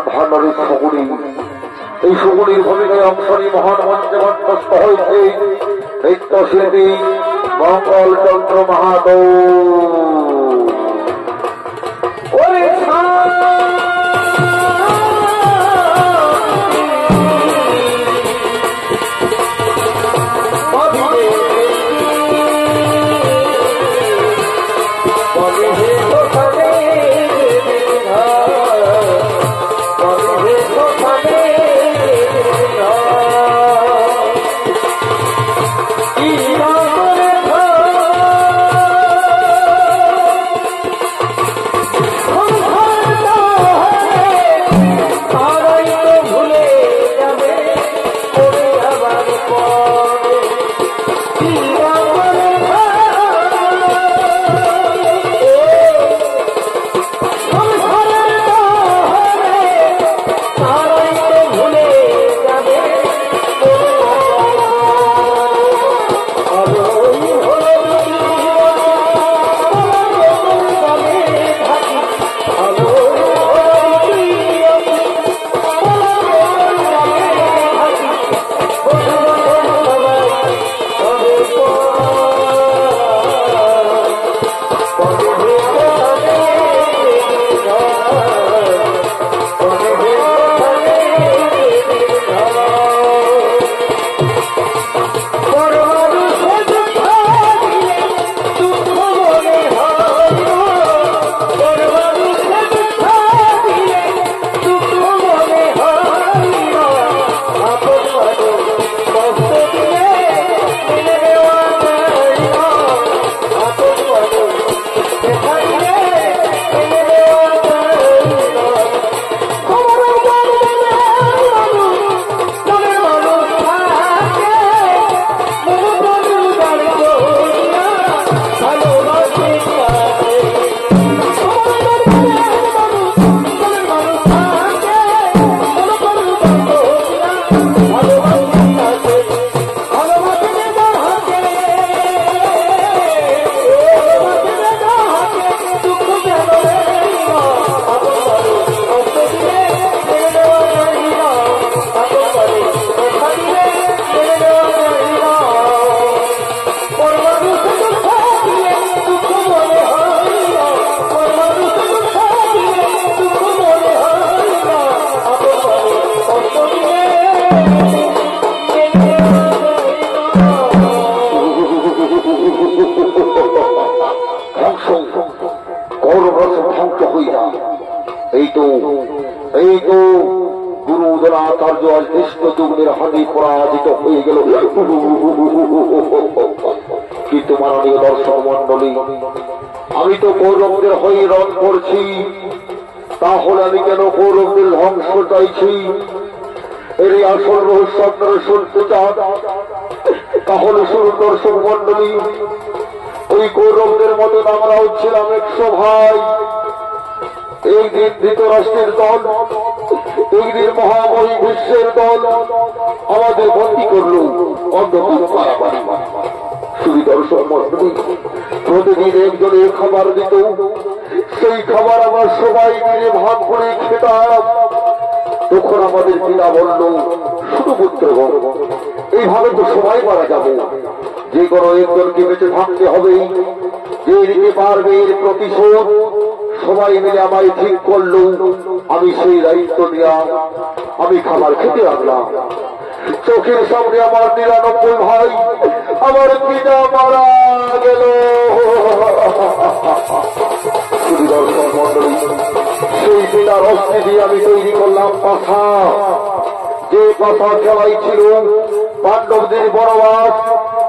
প্রাণভাণ্ডারী শকুনি। এই শকুনির ভূমিকায় অংশ নিয়ে মহান মঞ্চে মধ্যস্থ হয়েছে নৃত্যশিল্পী মঙ্গল চন্দ্র মাহাতো। কিন্তু মাননীয় দর্শক মন্ডলী, আমি তো কৌরবদের হয়ে রণ করছি, তাহলে আমি কেন কৌরবদের ধ্বংস চাইছি? এর আসল রহস্য আপনারা শুনতে চান? তাহলে শুরু দর্শক মন্ডলী। ওই কৌরবদের মতন আমরাও ছিলাম 100 ভাই। একদিন ধৃতরাষ্ট্রের দল, একদিন মহাময়ী বিশ্বের দল আমাদের বন্দী করলো অন্ধকার কারাগারে। শুধু দর্শক মন্ডলী, প্রতিদিন একজনের খাবার দিত, সেই খাবার আমরা সবাই মিলে ভাগ করে খেতাম। তখন আমাদের পিতা বলল, শুধু পুত্র এইভাবে তো সবাই মারা যাবে, যে কোনো একজনকে বেঁচে থাকতে হবে, যে দিতে পারবে এর প্রতিশোধ। সবাই মিলে আমায় ঠিক করলো, আমি সেই দায়িত্ব নিলাম, আমি খাবার খেতে লাগলাম। চোখের সামনে আমার 99 ভাই, আমার পিতা মারা গেল। সেই পিতার অস্থি দিয়ে আমি তৈরি করলাম পাখা, যে পাখা খেলাই ছিল পাণ্ডবদের বনবাস,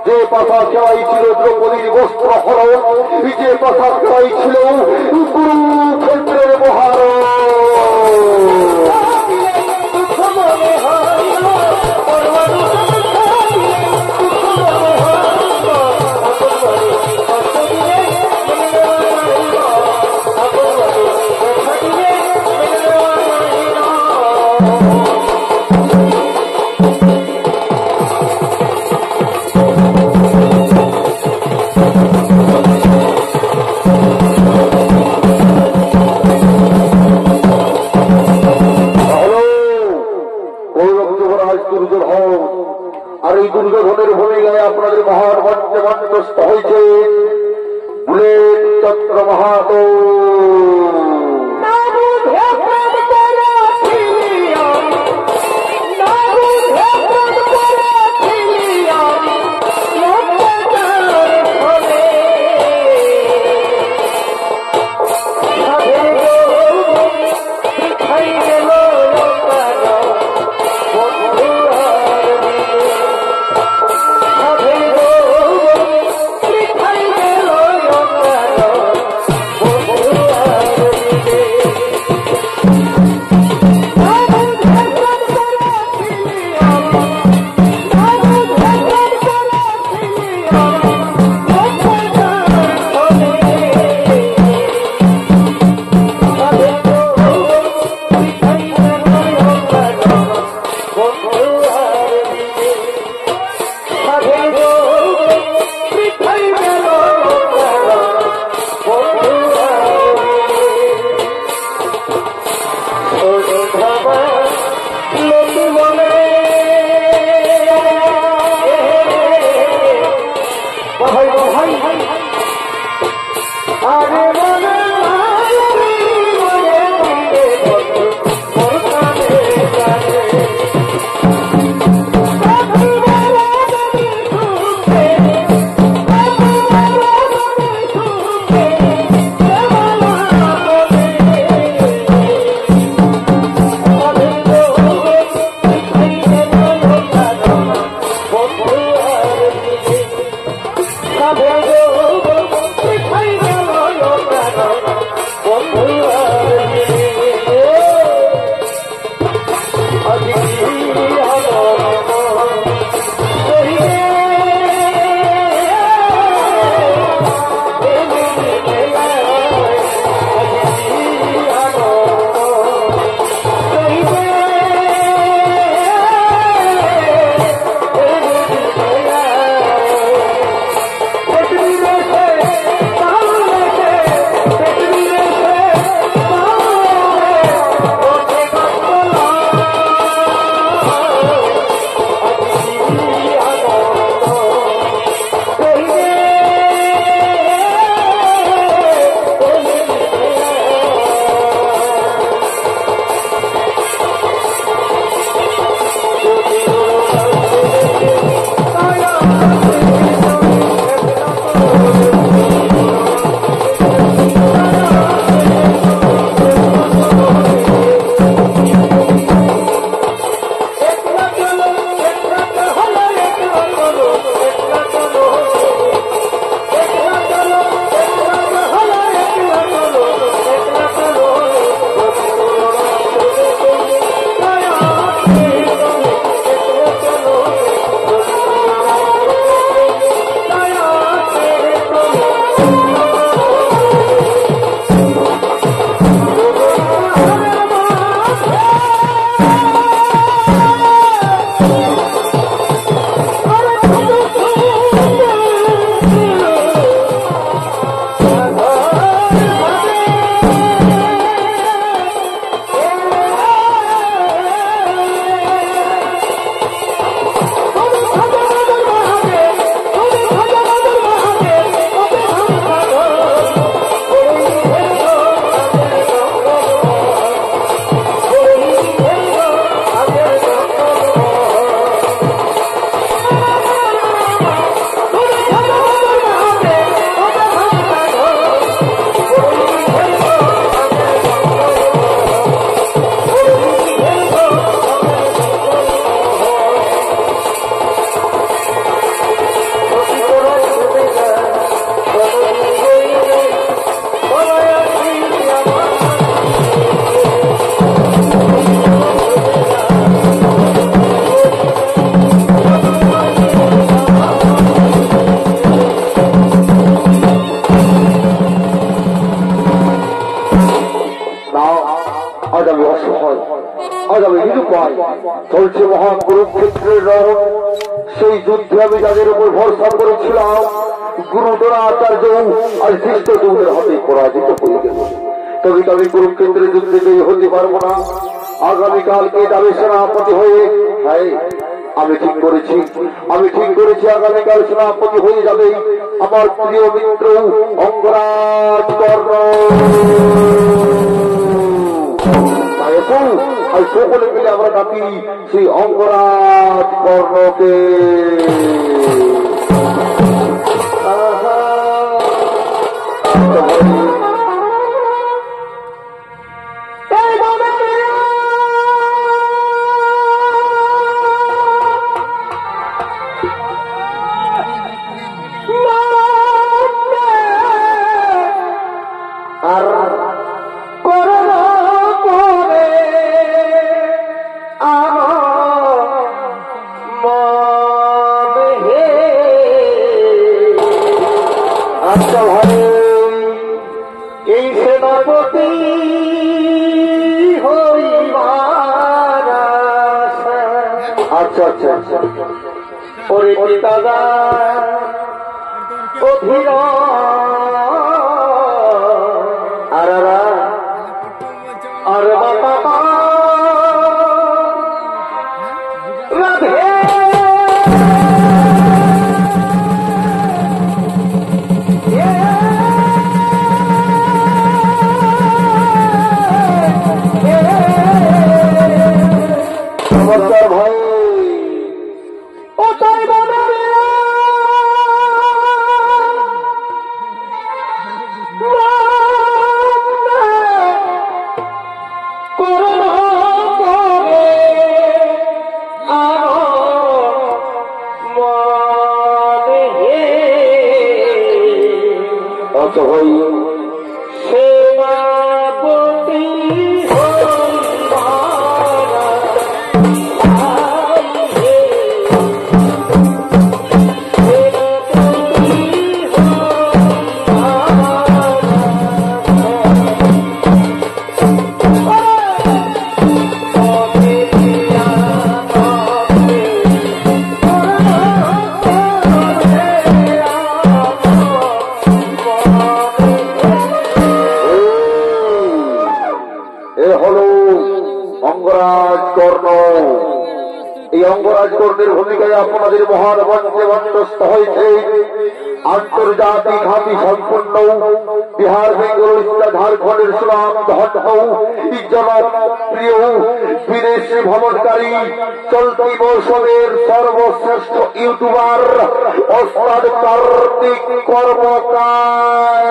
যে পাখা খেলাই ছিল দ্রৌপদীর বস্ত্র হরণ, যে পাখা খেলাই ছিল কুরুক্ষেত্রের মহারণ। মাহাতো। চলছে মহান কুরুক্ষেত্রের রণ। সেই যুদ্ধে আমি যাদের উপর ভরসা করেছিলাম গুরু দ্রোণাচার্য আর ধৃষ্টদ্যুম্নের হাতে পরাজিত হয়ে গেল। তবে আমি কুরুক্ষেত্রের যুদ্ধে জয়ী হতে পারবো না। আগামীকালকে যাবে সেনাপতি হয়ে। হ্যাঁ, আমি ঠিক করেছি আগামীকাল সেনাপতি হয়ে যাবে। আমার প্রিয় মিত্র অঙ্গরাজ কর্ণ। আর সকলে মিলে আমরা ডাকি সেই অঙ্গরাজ কর্ণকে। ওরে পিতাদা অধীর আর বাবা রাধে নমস্কার ভাই। আচ্ছা ভাই অঙ্গরাজ কর্ণ। এই অঙ্গরাজ কর্ণের ভূমিকায় আপনাদের মহান মঞ্চে মঞ্চস্থ হয়েছে আন্তর্জাতিক হাতি সম্পূর্ণ বিহার, বেঙ্গল, উড়িষ্যা, ঝাড়খণ্ডের সুনাম জনপ্রিয় বিদেশি ভ্রমণকারী চলতি মৌসুমের সর্বশ্রেষ্ঠ ইউটিউবার ওস্তাদ কার্তিক কর্মকার।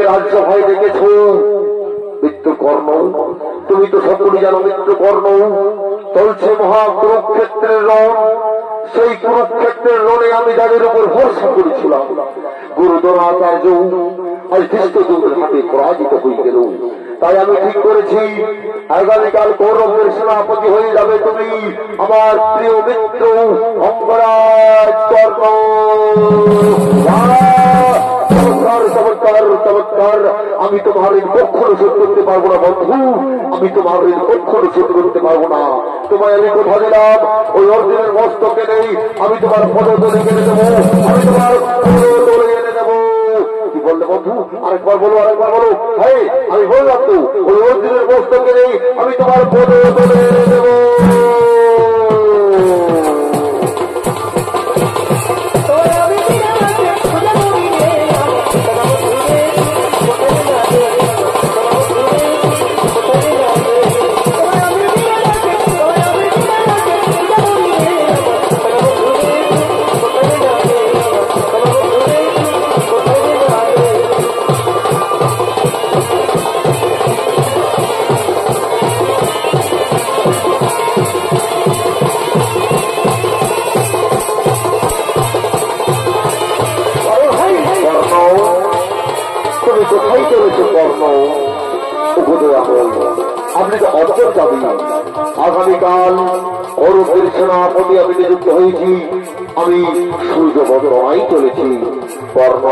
রাজসভায় দেখেছ মৃত্যুকর্ণ, তুমি তো সকলে জানো মৃত্যুকর্ণ চলছে মহা কুরুক্ষেত্রের রণ। সেই কুরুক্ষেত্রের রণে আমি যাদের উপর ভরসা করেছিলাম গুরু দ্রোণাচার্য আজ ধৃষ্টদ্যুম্নের হাতে পরাজিত হয়ে গেল। তাই আমি ঠিক করেছি আগামীকাল কৌরবের সেনাপতি হয়ে যাবে তুমি, আমার প্রিয় মিত্র অঙ্গরাজ কর্ণ। চমৎকার চমৎকার। আমি তোমার এই কখনো শোধ করতে পারবো না বন্ধু, আমি তোমার এই কখনো শোধ করতে পারবো না। তোমায় আমি কথা দিলাম ওই অর্জুনের মস্তকে নেই, আমি তোমার পদতলে এনে দেবো, আমি তোমার পদতলে এনে দেবো। কি বললে বন্ধু? আরেকবার বলো, আরেকবার বলো। হ্যাঁ আমি বললাম তো ওই অর্জুনের মস্তকে নেই, আমি তোমার পদতলে এনে দেবো। কোথায় চলেছে কর্ণ? আপনি তো অর্জন যাবি। আগামীকাল কৌরবের সেনাপতি আমি নিযুক্ত হয়েছি, আমি সূর্যবদনায় চলেছি। কর্ণ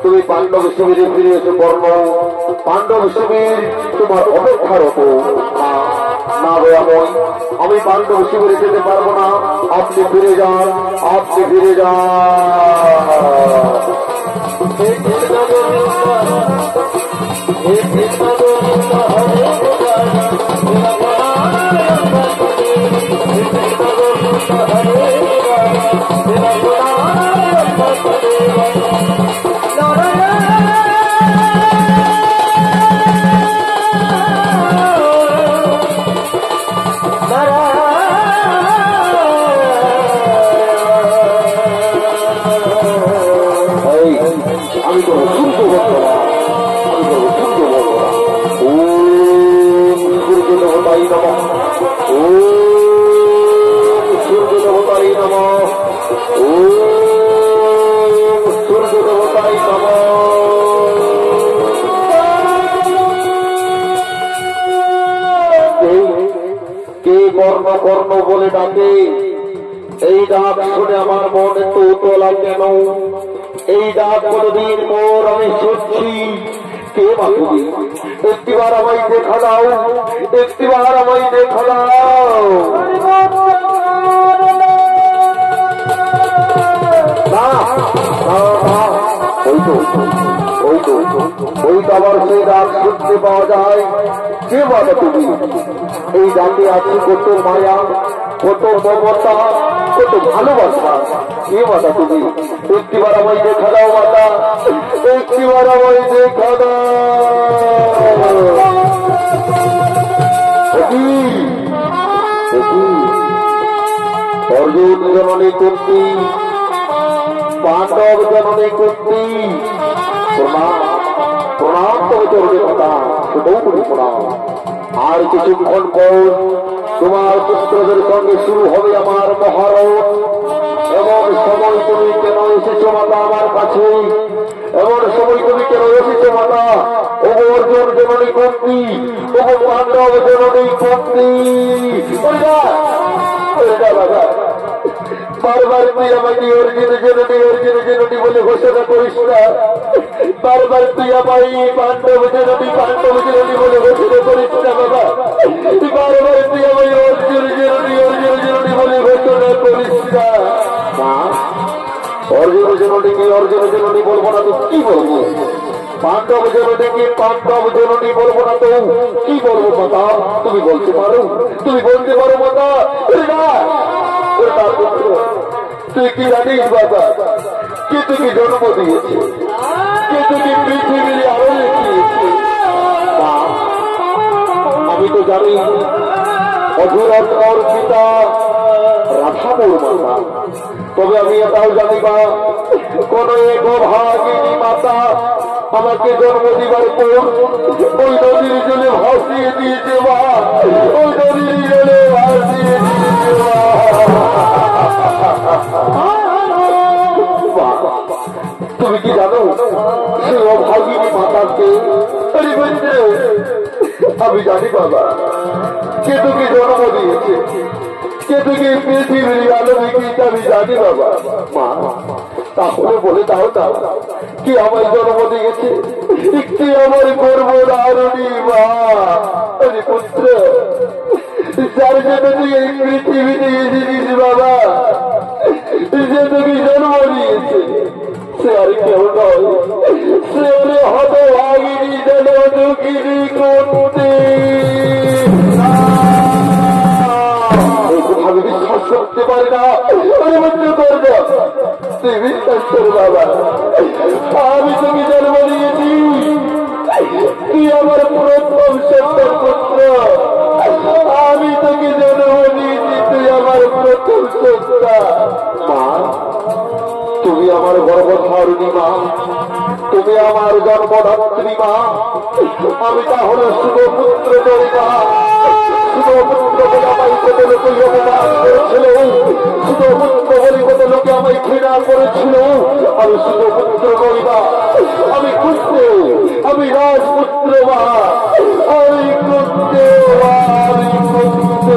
তুমি পাণ্ডব শিবিরে ফিরে এসো। কর্ণ পাণ্ডব শিবির তোমার অপেক্ষারত। না দয়াময়, আমি পাণ্ডব শিবিরে যেতে পারবো না। আপনি ফিরে যান, আপনি ফিরে যান। আমি তো সূর্য বর্তমান, আমি তো সূর্য বর্তমান। ওম সূর্য দেবতাই নমঃ, ওম সূর্য দেবতাই নমঃ, ওম সূর্য দেবতাই নমঃ। কে কর্ণ কর্ণ বলে ডাকে? এই ডাক শুনে আমার মন একটু উতলা কেন? এই ডাক কতদিন পর আমি শুনছি। কে বা তুমি? একটিবার আমায় দেখা দাও, একটিবার আমায় দেখা দাও। ওই তো আবার সেই ডাক শুনতে পাওয়া যায়। কে বাবা তুমি? এই ডাকে আছে কত মায়া, কত মমতা, কত ভালোবাসা। কে মাতা তুমি? একটিবার আমায় দেখা দাও মাতা, একটিবার আমায় দেখা দাও। অর্জুন জননী কুন্তি, পাণ্ডব জননী কুন্তি, প্রণাম প্রণাম তবে চরণে মাতা, সেটাও তুমি প্রণাম। আর কিছুক্ষণ পর তোমার পুত্রদের সঙ্গে শুরু হবে আমার মহারথ। এমন সময় তুমি কেন এসেছো মাতা আমার কাছে? এমন সময় তুমি কেন এসেছো মাতা? ওগো অর্জুন জননী কুন্তি, ওগো পাণ্ডব জননী কুন্তি। বারবার তুই আমাকে অর্জুন জননী বলে ঘোষণা করিস না। বারবার তুই আমায় পাণ্ডব জননী বলে ঘোষণা করিস না বাবা। বারবার তুই আমায় অর্জুন জননী বলে ঘোষণা করিস না। অর্জুন জননী বলবো না তো কি বলবো? পাণ্ডব জননী বলবো না তো কি বলবো মাতা? তুমি বলতে পারো, তুমি বলতে পারো মাতা? তুই কি জানিস বাবা? কে তুমি জন্ম দিয়েছে, কে তুমি পৃথিবীর আরো দেখিয়েছে? আমি তো জানি অধুরত্তর পিতা রাধামোর মাতা। তবে আমি এটাও জানি বা কোন এক ভাগিনী মাতা আমাকে জন্ম দিবার পর ওই নদীর জলে ভাসিয়ে দিয়েছে মা, ওই নদীর জলে ভাসিয়ে দিয়েছে মা। তুমি কি জানো সে অভাগিনী মাতাকে? আমি জানি বাবা, কে তোকে জন্ম দিয়েছে, কে তোকে পৃথিবীর আলো দেখিয়েছে, আমি জানি বাবা। মা তাহলে বলে দাও না, কি আমার জন্ম দিয়েছে, কি আমার গর্ব ধারণী মা। পুত্র, যার জন্য তুই এই পৃথিবীতে এসেছিস বাবা, যে তোকে জন্ম দিয়েছে, সে আর কেউ নয়, সে হলে হতভাগিনী যেন দুঃখিনী করতে। আমি বিশ্বাস করতে পারি না, অনুমতি করবো, তুই বিশ্বাস কর বাবা। আমি তোকে জন্ম দিয়েছি, তুই আমার প্রথম সন্তান পুত্র। আমি তোকে জন্ম দিয়েছি, তুই আমার প্রথম সন্তান। মা, তুমি আমার গর্ভধারিণী মা, তুমি আমার জন্মদাত্রী মা। আমি তাহলে শুভপুত্র করি মা। শুভপুত্র বলে আমায় কত লোকে অপমান করেছিল, শুভপুত্র বলে কত লোকে আমায় ঘৃণা করেছিল। আমি শুভপুত্র করি মা, আমি পুত্র, আমি রাজপুত্র মা, আমি পুত্র মা, আমি পুত্র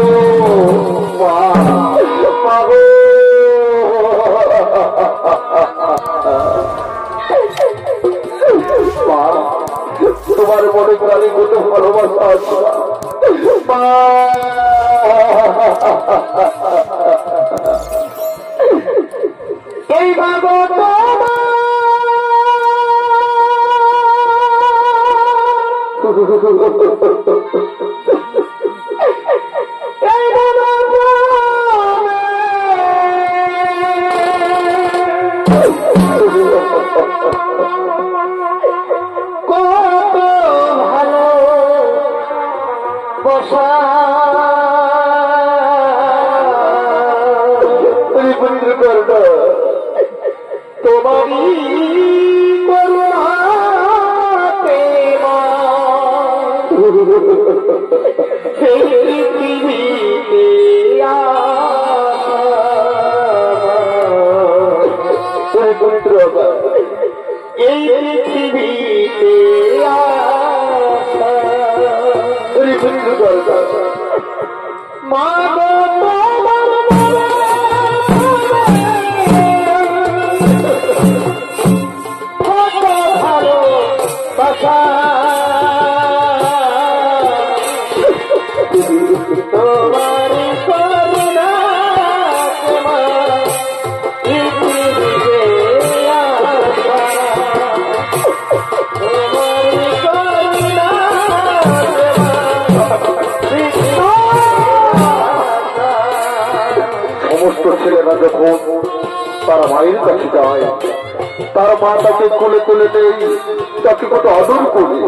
মা। মাগো মা, তোমার মনে প্রাণী কত ভালোবাসা আছে মা। এই ভাবো তোমারই করুণাতে মা, সেই পৃথিবীতে এই পৃথিবীতে মা সমস্ত ছেলেরা যখন তার মায়ের কাছে যায়, তার মা তাকে কোলে তুলে নেই, তাকে কত আদর করবে।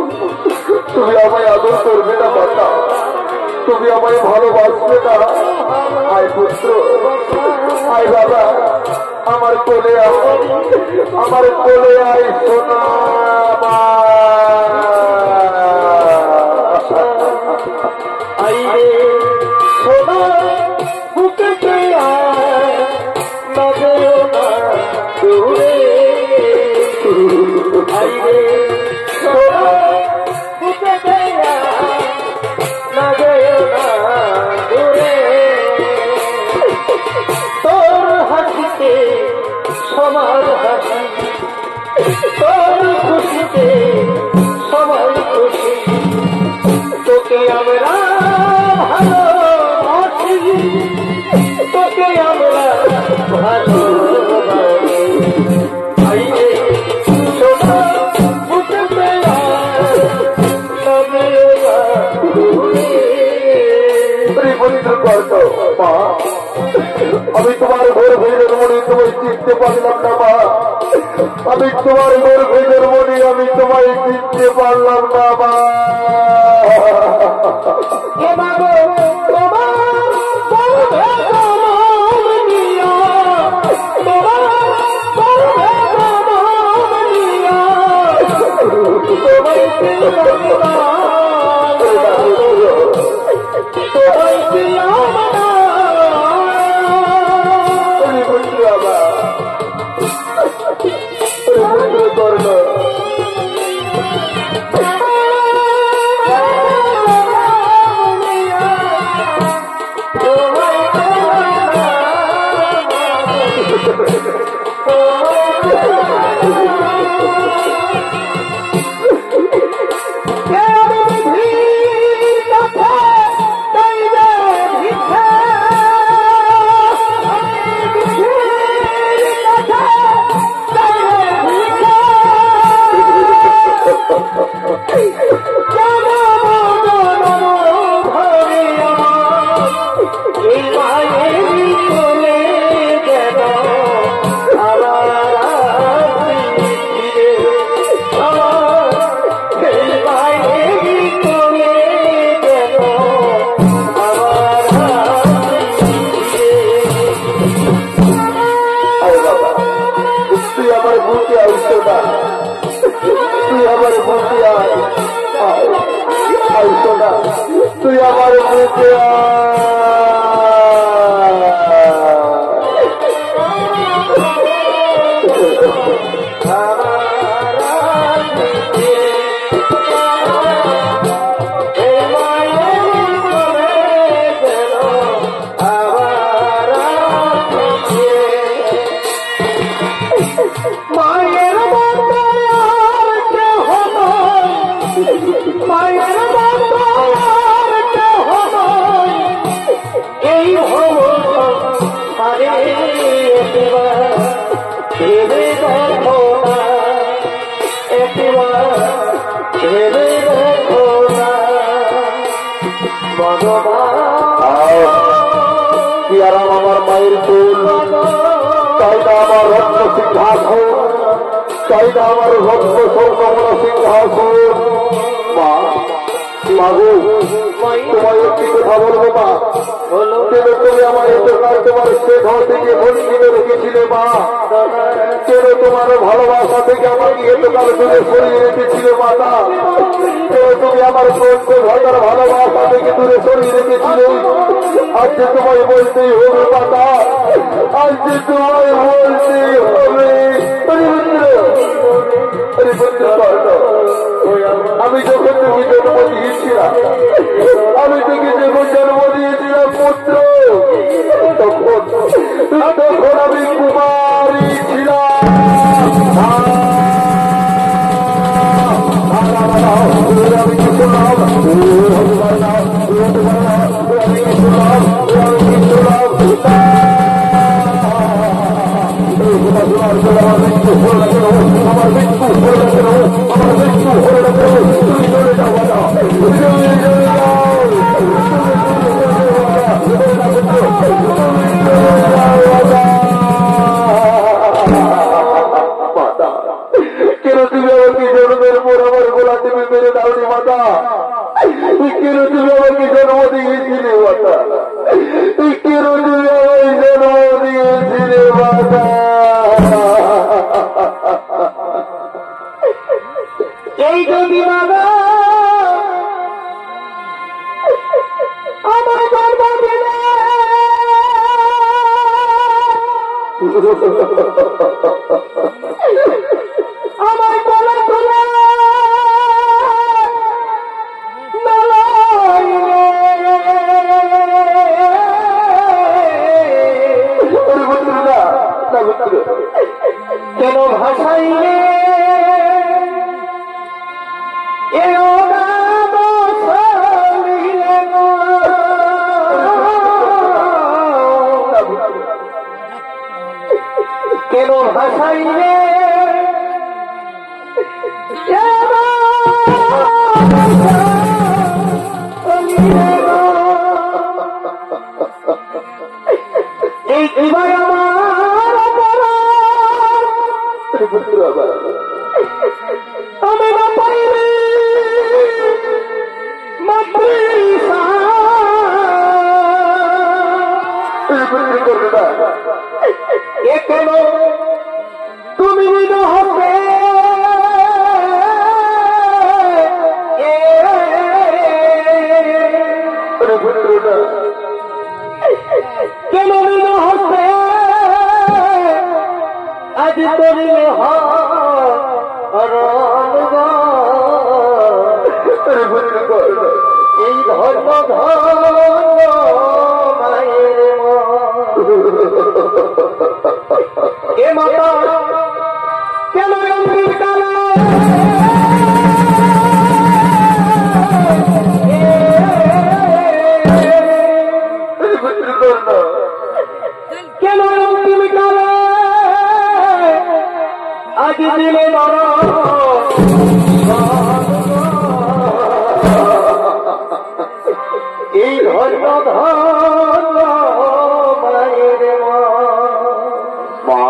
তুমি আমায় আদর করবে না মাতা? তুমি আমায় ভালোবাসবে না? আয় পুত্র, আয় বাবা, আমার কোলে আয়, আমার কোলে আয় সোনা মা। আইরে সোনা বুকেতে আয়, না যেও না দূরে। আইরে সোনা বুকেতে আয়, না যেও না দূরে। তোর হাসিতে সবার হাসি, তোর খুশিতে সবাই খুশি। তোকে আমরা ভালোবাসি, তোকে আমরা ভালোবাসি। আইরে সোনা বুকেতে আয়, না যেও না দূরে। মা, আমি তোমার ঘর ভেদের মনে তোমায় চিনতে পারলাম না মা। আমি তোমার ঘর ভেদের মনে আমি তোমায় চিনতে পারলাম না মা। তুই আমার বুকে আমার মায়ের চুল চাইটা আমার রত্ন সিংহাসন চাইটা আমার রত্ন সৌকমনা সিংহাসন মা মাগো তোমায় একটি কথা বলবো মা কেন তুমি আমার এতকাল তোমার সে ঘর থেকে বঞ্চিত রেখেছিলে মা কেন তোমার ভালোবাসা থেকে আমাকে এতকাল দূরে সরিয়ে রেখেছিলে মাতা কেন তুমি আমার কোনকে ঘটার ভালোবাসা থেকে দূরে সরিয়ে রেখেছিলে আজকে তোমায় বলতেই হবে মাতা আজকে তোমায় বলতেই হবে আমি যখন তুমি জন্ম দিয়েছিলাম আমি তোকে যখন জন্ম দিয়েছিলাম পুত্র তখন আমি কুমারী ছিলাম আমি কেন তুমি আমাকে জন্মের পর আমার গোলা টিপে মেরে দাওনি মাতা কেন তুমি আমাকে জন্ম দিয়েছিলে মাতা কেন তুমি আমায় জন্ম দিয়েছিলে মাতা এই যদি মাতা আমার জন্ম দিলে আমার গলা তোলা কেন ভাষাইলে কেন ভাষাইলে এই জীবন আমি না পাইলে কেন তুমি হবে আজ করিলে এই ধর্ম মায়ের কে মাতা কেন কেন তুমি কালে আজ দিলে এই ধর্ম মায়ের মা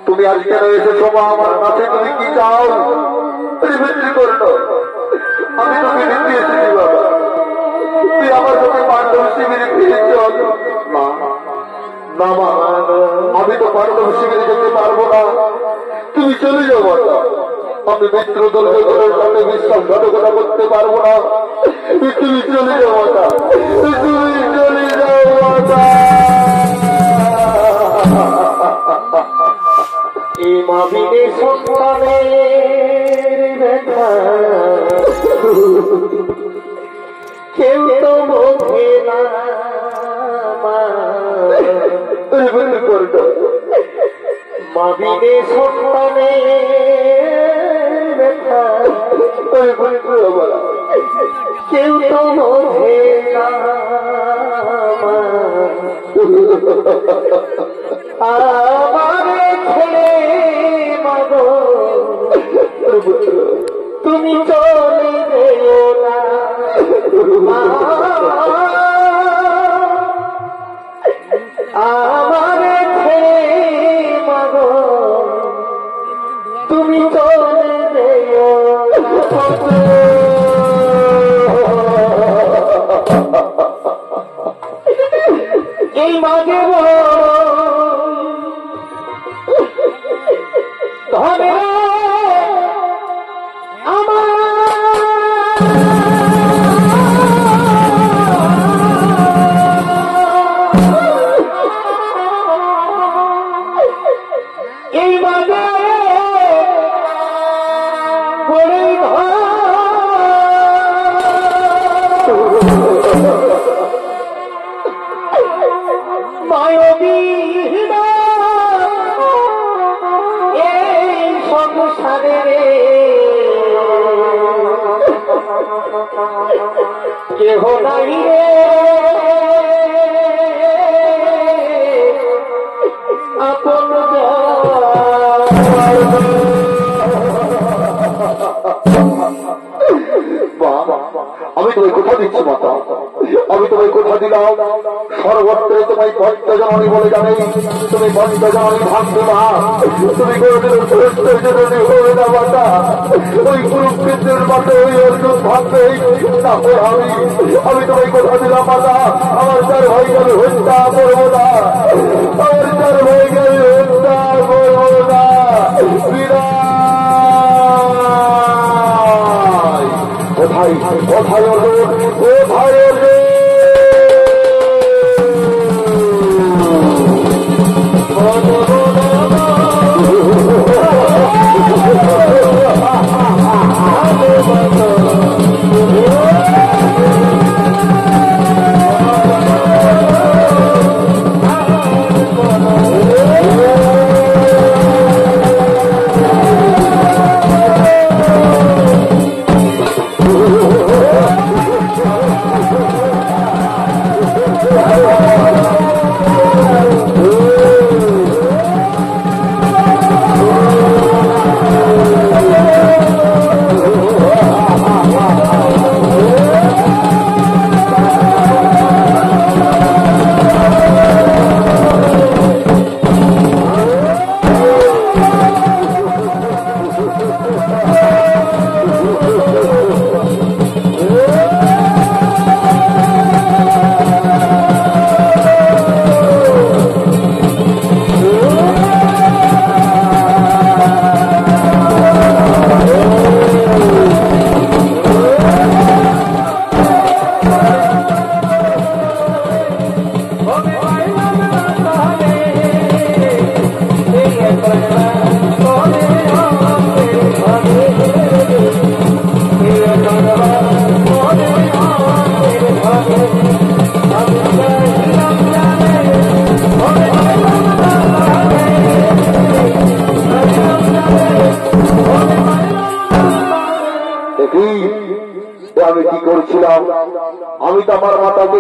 তুমি আজ কেন এসেছো মা আমার কাছে তুমি কি চাও করলো আমি তোকে নিতে এসেছি বাবা তুই আমার সাথে পাণ্ডব শিবিরে ফিরেছি মা না মা আমি তো পাণ্ডব শিবিরে যেতে পারবো না তুমি চলে যাও মাতা আমি মিত্রদলের সাথে বিশ্বাসঘাতকতা করতে পারবো না তুমি চলে যাও মাতা তুমি চলে যাও মাতা এই মাবিনে সন্তানের ব্যথা কেউ তো বোঝে না মাবিনে সন্তানের ব্যথা কেউ তো বোঝে না আমার ছেলে মাগো তুমি চলে যেও না আমার ছেলে মাগো তুমি চলে যেও এই মাঝে ধরে আমার এই মাঝে বড় মায়বী এই সংসারে কেহ নাই রে আপন আমি তোমায় কথা দিচ্ছি মাতা আমি তোমায় কথা দিলাম সর্বত্রে তোমায় ভক্ত জননী বলে জানে তুমি ভক্ত জননী ভাববে মা তুমি কোনদিন শ্রেষ্ঠ জননী হবে না মাতা ওই কুরুক্ষেত্রের মাঠে ওই অর্জুন ভাববে তারপর আমি তোমায় কথা দিলাম মাতা আমার চার ভাই গেলে হত্যা করবো না আমার চার ভাই গেলে হত্যা করবো না কোথায় কোথায় অর্জুন কোথায় অর্জুন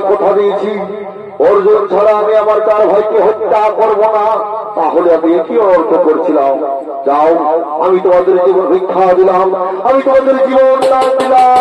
কথা দিয়েছি অর্জুন ছাড়া আমি আমার 4 ভাইকে হত্যা করব না, তাহলে আমি কি অর্থ করছিলাম? যাও, আমি তোমাদের জীবন ভিক্ষা দিলাম, আমি তোমাদের জীবন দান দিলাম।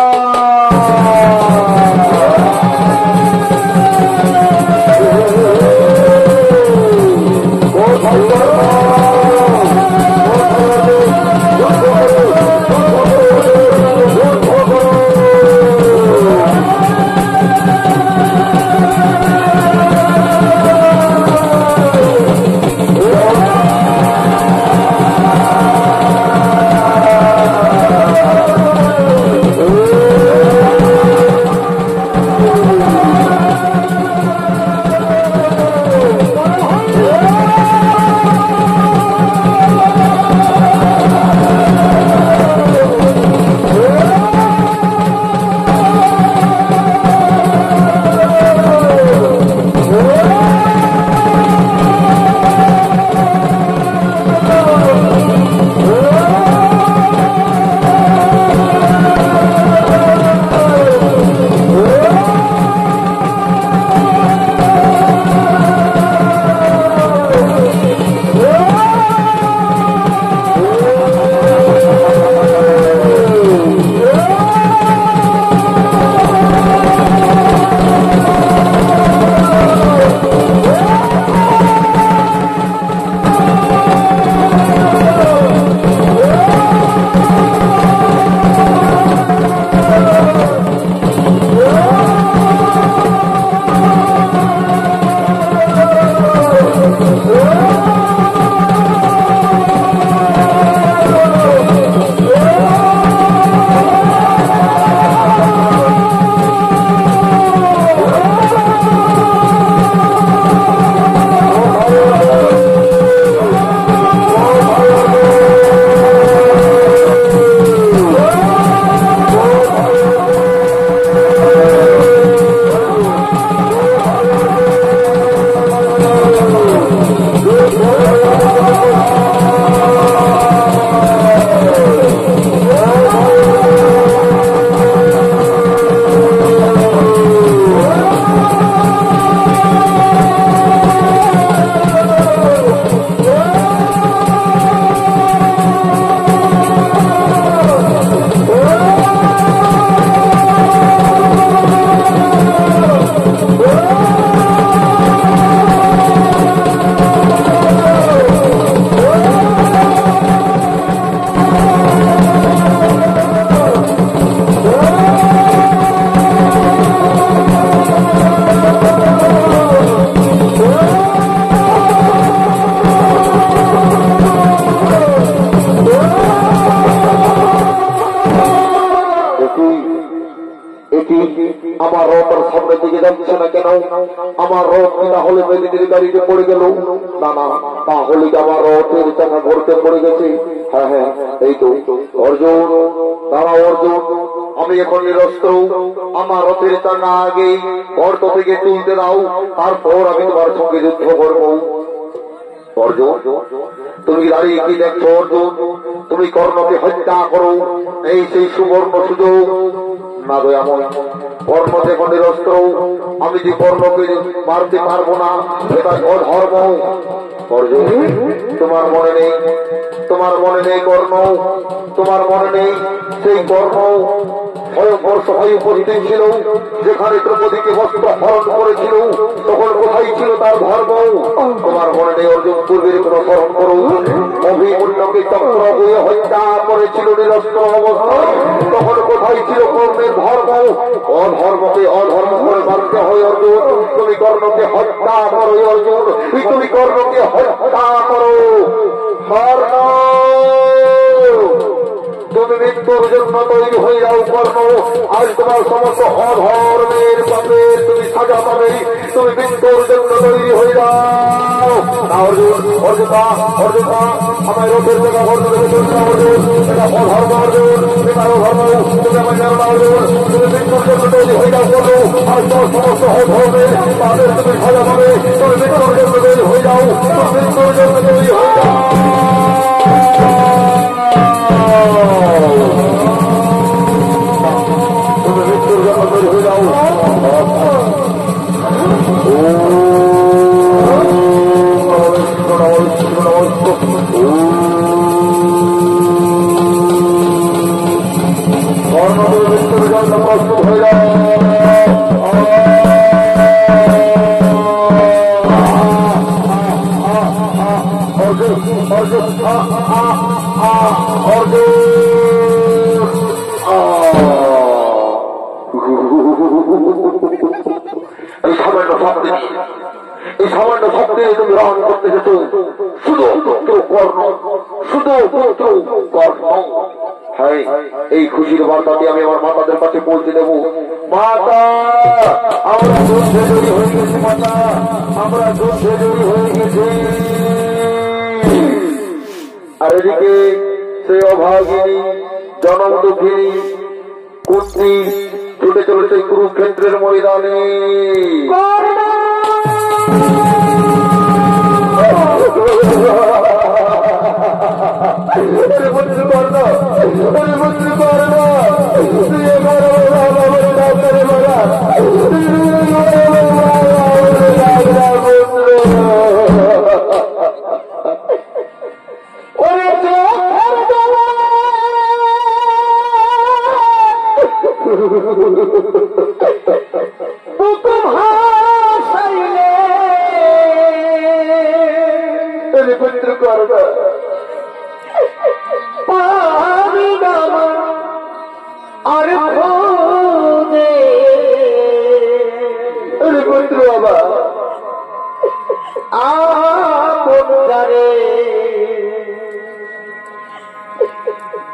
আমার রথের সামনের দিকে যাচ্ছে না কেন? আমার রথ কি তাহলে মেদিনীর গাড়িতে পড়ে গেল? না না, তাহলে আমার রথের চাকা ঘুরতে পড়ে গেছে। হ্যাঁ হ্যাঁ, এই তো অর্জুন, দাঁড়াও অর্জুন, আমি এখন নিরস্ত্র, আমার রথের চাকা আগে গর্ত থেকে তুলতে দাও, তারপর আমি তোমার সঙ্গে যুদ্ধ করবো। অর্জুন, তুমি দাঁড়িয়ে কি দেখছো? অর্জুন, তুমি কর্ণকে হত্যা করো, এই সেই সুবর্ণ সুযোগ। না দয়াময়, কর্ণ দেখো নিরস্ত্র, আমি যে কর্ণকে মারতে পারবো না, এটা অধর্ম। অর্জুন, তোমার মনে নেই, তোমার মনে নেই কর্ণ, তোমার মনে নেই সেই কর্ণ স্বয়ংবর্ষ হয়ে উপস্থিত ছিল, যেখানে দ্রৌপদীকে বস্ত্র হরণ করেছিল, তখন কোথায় ছিল তার ধর্ম? তোমার মনে নেই অর্জুন? পূর্বের কোন স্মরণ করো, অভিমন্যকে চক্র হয়ে হত্যা করেছিল নিরস্ত্র অবস্থায়, তখন কোথায় ছিল কর্ণের ধর্ম? অধর্মকে অধর্ম করে মানতে হয় অর্জুন। তুমি কর্ণকে হত্যা করো অর্জুন, তুমি কর্ণকে হত্যা করো। কর্ণ, তুমি মৃত্যুর জন্য তৈরি হয়ে যাও কর্ণ, আজ তোমার সমস্ত অধর্মের পাবে তুমি সাজা পাবে, তুমি মৃত্যুর জন্য তৈরি হয়ে যাও। অর্জুন, অর্জুনা, অর্জুনা, আমার রথের জায়গা ঘর থেকে চলছে অর্জুন, এটা অধর্ম অর্জুন, এটা অধর্ম, তুমি আমার জানো না অর্জুন, তুমি মৃত্যুর জন্য তৈরি হয়ে যাও কর্ণ, আজ তোমার সমস্ত অধর্মের পাবে তুমি সাজা পাবে, তুমি মৃত্যুর জন্য তৈরি হয়ে যাও, তুমি মৃত্যুর জন্য তৈরি হয়ে যাও। তুমি মৃত্যুর জন্য তৈরি হয়ে যাও। এই সামান্য শব্দে তুমি রহন করতে যেত শুধু পুত্র কর্ণ, শুধু পুত্র কর্ণ। হ্যাঁ, এই খুশির বার্তাটি আমি আমার মাতাদের কাছে পৌঁছে দেবো। মাতা, আমরা যুদ্ধে জয়ী হয়ে গেছি, মাতা আমরা যুদ্ধে জয়ী হয়ে গেছি। আর এদিকে সেই অভাগিনী জনম দুঃখিনী কুন্তি ছুটে চলেছে কুরুক্ষেত্রের ময়দানে।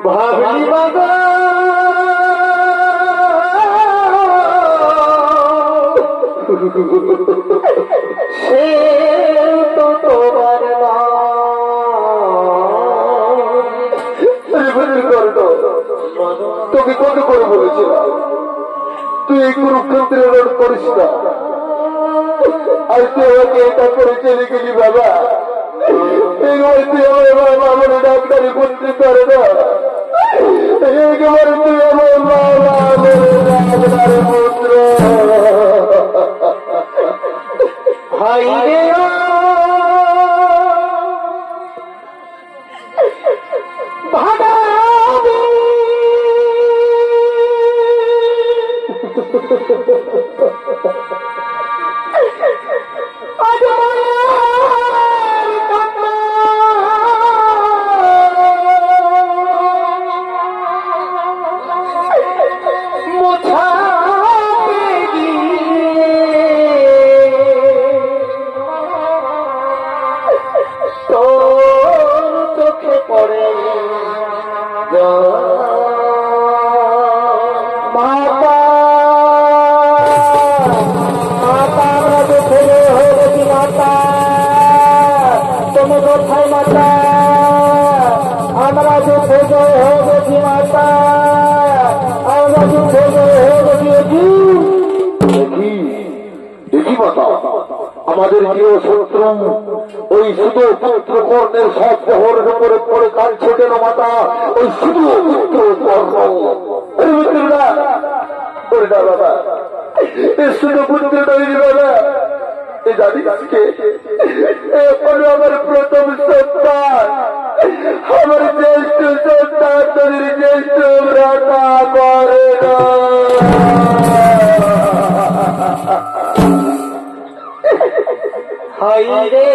ভাবলি বাবা সে তো তোমার তোকে কত করে বলেছিলাম তুই এই কুরুক্ষেত্রে রোড করিস না, আর তুই আমাকে এটা করে চলে গেলি বাবা। তুই আমার মামনে ডাক্তারি করতে পারে না, একেবারে তুই আমার ডাক্তারের পুত্র। ভাই রে ভাড়া আমাদের প্রিয় শত্রু ওই শুধু পুত্র কর্ণের সব শহরের উপরে পড়ে কাঁদছে কেন মাতা? ওই শুধু পুত্র কর্ণ বাবা, শুধু পুত্র তৈরি বাবা। এ জানি আজকে এখন আমার প্রথম সন্তান, আমার জ্যেষ্ঠ সন্তান তাদের জ্যেষ্ঠ ভ্রাতা করে না। হাই রে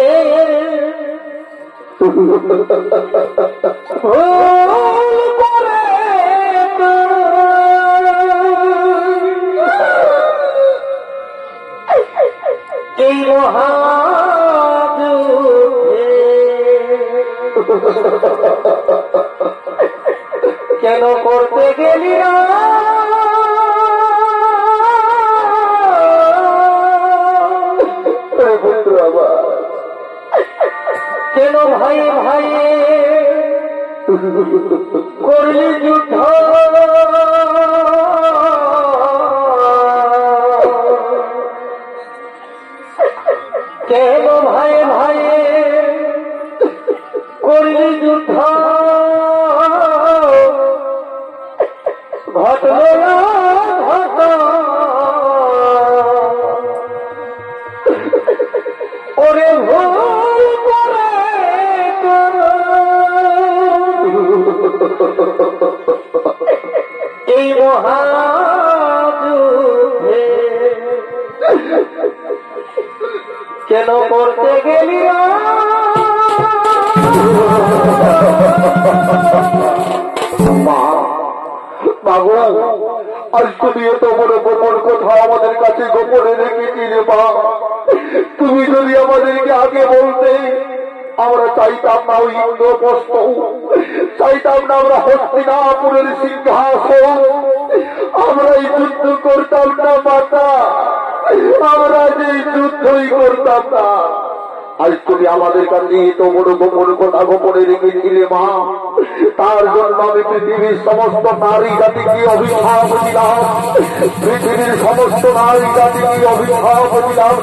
এই মহাযুদ্ধে কেন করতে গেলি না? কেন ভাই ভাই করলি যুদ্ধ? কেন ভাই ভাই করলি যুদ্ধ? ঘটল না ঘট ওরে ভুল করে এই মহাযুদ্ধে কেন করতে গেলি? আজ তুমি এত বড় গোপন কথা আমাদের কাছে গোপনে রেখেছিলে মা। তুমি যদি আমাদেরকে আগে বলতে আমরা চাইতাম না ওই ইন্দ্রপ্রস্থ, চাইতাম না আমরা হস্তিনাপুরের সিংহাসন, আমরা এই যুদ্ধ করতাম না মাতা, আমরা যে যুদ্ধই করতাম না। আজ তুমি আমাদের কাছে এত বড় গোপন কথা গোপনে রেখেছিলে মা, তার জন্য আমি পৃথিবীর সমস্ত নারী জাতিকে অভিশাপ দিলাম, পৃথিবীর সমস্ত নারী জাতিকে অভিশাপ দিলাম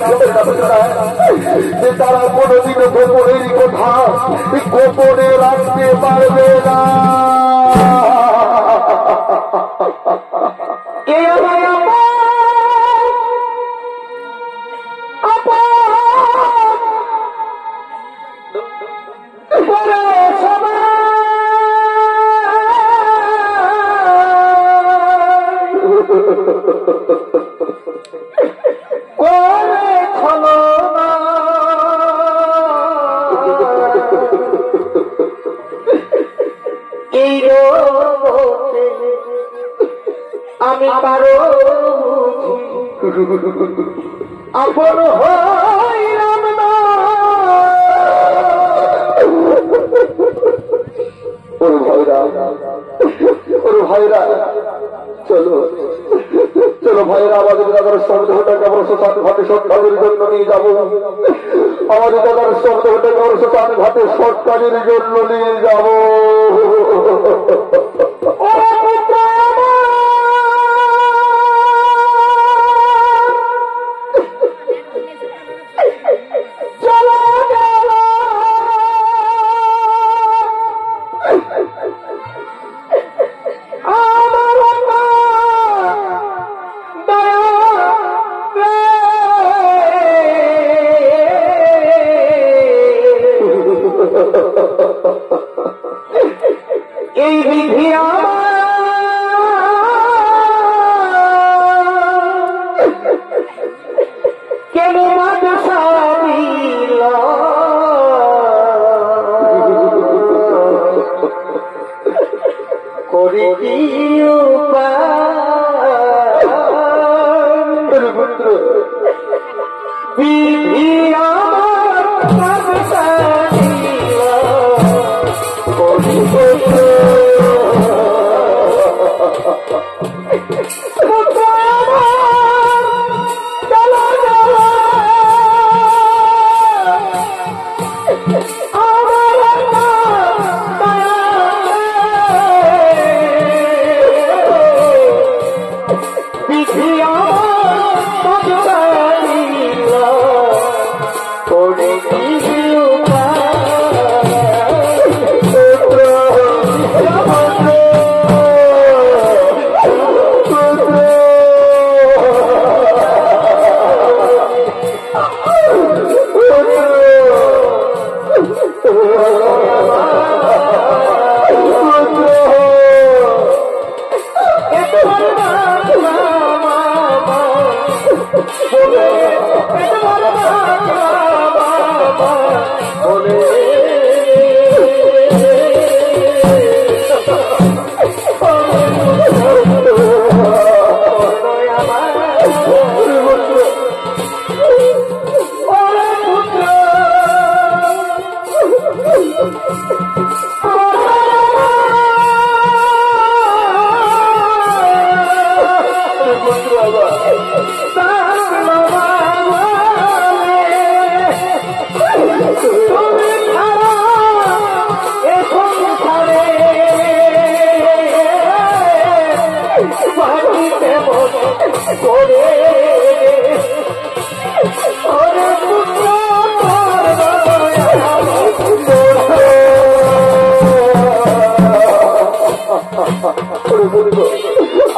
যে তারা কোনদিনও গোপনের কথা গোপনে রাখতে পারবে না। আমি পারো আপন হইলাম না। ওর ভাইরা চলো চলো ভাইরা, আমাদের দাদার শব্দটাকে আমরা শ্মশান ঘাটে সৎকাজের জন্য নিয়ে যাবো, আমাদের দাদার শব্দটাকে আমরা শ্মশান ঘাটে সৎকাজের জন্য নিয়ে যাবো। এই বিধি কেন মাঝে সাবিল করি বিধি আমার মাঝে সাবিল করি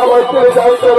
আমার ছেলে যাইতে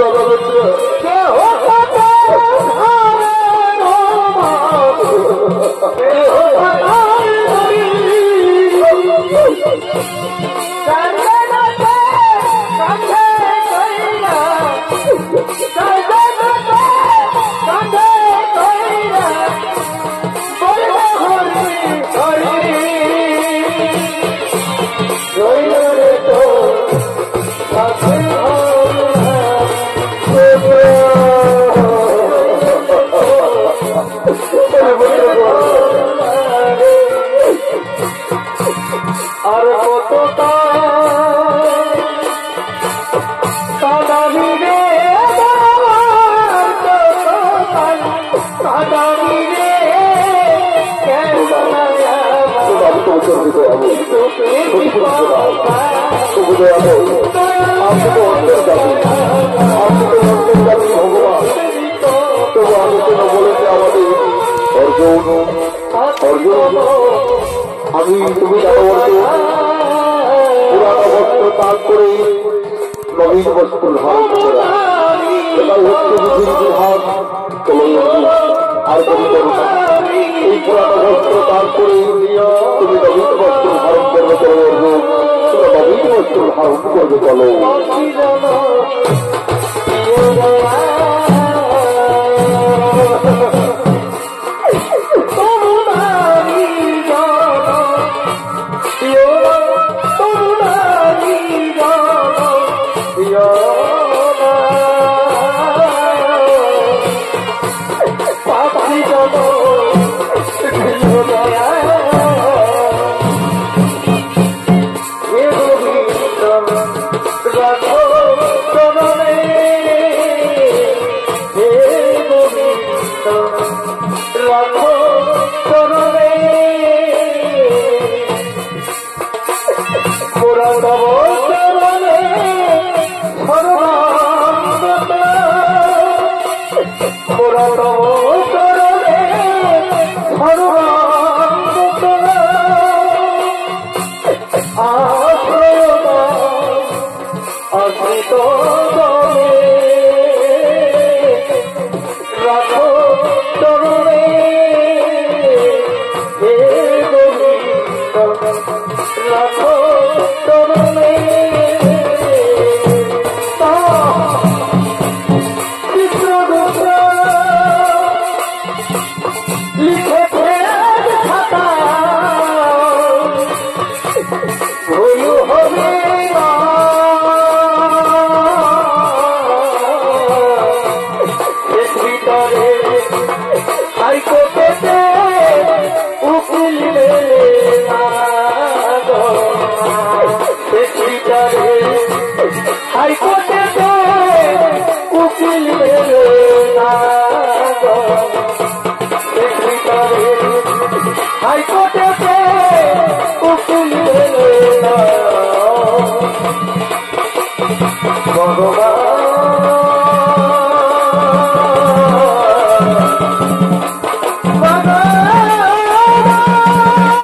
আমি তুমি জানো পুরানো বস্ত্র ত্যাগ করে নবীন বস্ত্র ধারণ করা, এটাই হচ্ছে পৃথিবীর ভাগ। আর তুমি করো না, এই পুরানো বস্ত্র ত্যাগ করে তুমি নবীন বস্ত্র ধারণ করবে চলো অর্জুন, তুমি নবীন বস্ত্র ধারণ করবে চলো। আশ্রিত